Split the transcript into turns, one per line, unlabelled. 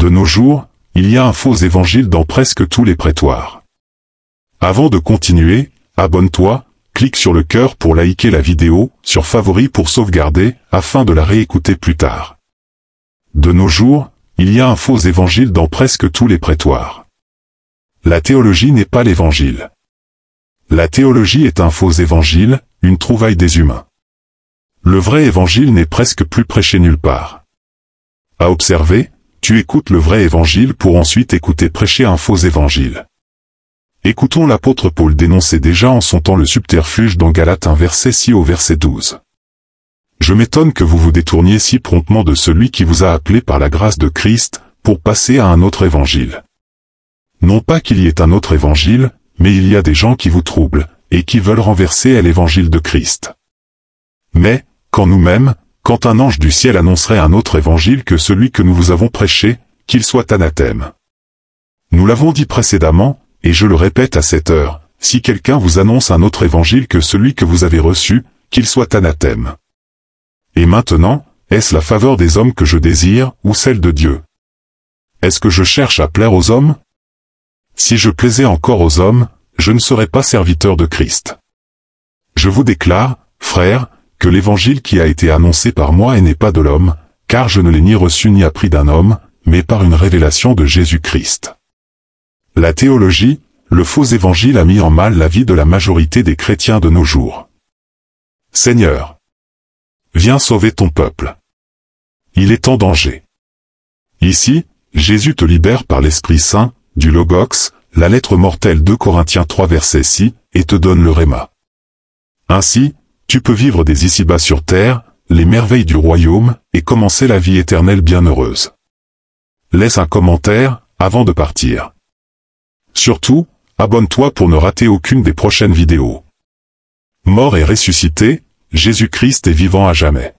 De nos jours, il y a un faux évangile dans presque tous les prétoires. Avant de continuer, abonne-toi, clique sur le cœur pour liker la vidéo, sur favoris pour sauvegarder, afin de la réécouter plus tard. De nos jours, il y a un faux évangile dans presque tous les prétoires. La théologie n'est pas l'évangile. La théologie est un faux évangile, une trouvaille des humains. Le vrai évangile n'est presque plus prêché nulle part. À observer, tu écoutes le vrai évangile pour ensuite écouter prêcher un faux évangile. Écoutons l'apôtre Paul dénoncer déjà en son temps le subterfuge dans Galates 1 verset 6 au verset 12. Je m'étonne que vous vous détourniez si promptement de celui qui vous a appelé par la grâce de Christ, pour passer à un autre évangile. Non pas qu'il y ait un autre évangile, mais il y a des gens qui vous troublent, et qui veulent renverser l'évangile de Christ. Mais, quand nous-mêmes, quand un ange du ciel annoncerait un autre évangile que celui que nous vous avons prêché, qu'il soit anathème. Nous l'avons dit précédemment, et je le répète à cette heure, si quelqu'un vous annonce un autre évangile que celui que vous avez reçu, qu'il soit anathème. Et maintenant, est-ce la faveur des hommes que je désire, ou celle de Dieu? Est-ce que je cherche à plaire aux hommes? Si je plaisais encore aux hommes, je ne serais pas serviteur de Christ. Je vous déclare, frères, que l'évangile qui a été annoncé par moi n'est pas de l'homme, car je ne l'ai ni reçu ni appris d'un homme, mais par une révélation de Jésus-Christ. La théologie, le faux évangile a mis en mal la vie de la majorité des chrétiens de nos jours. Seigneur, viens sauver ton peuple. Il est en danger. Ici, Jésus te libère par l'Esprit Saint, du Logos, la lettre mortelle 2 Corinthiens 3 verset 6, et te donne le Réma. Ainsi, tu peux vivre des ici-bas sur terre, les merveilles du royaume, et commencer la vie éternelle bienheureuse. Laisse un commentaire, avant de partir. Surtout, abonne-toi pour ne rater aucune des prochaines vidéos. Mort et ressuscité, Jésus-Christ est vivant à jamais.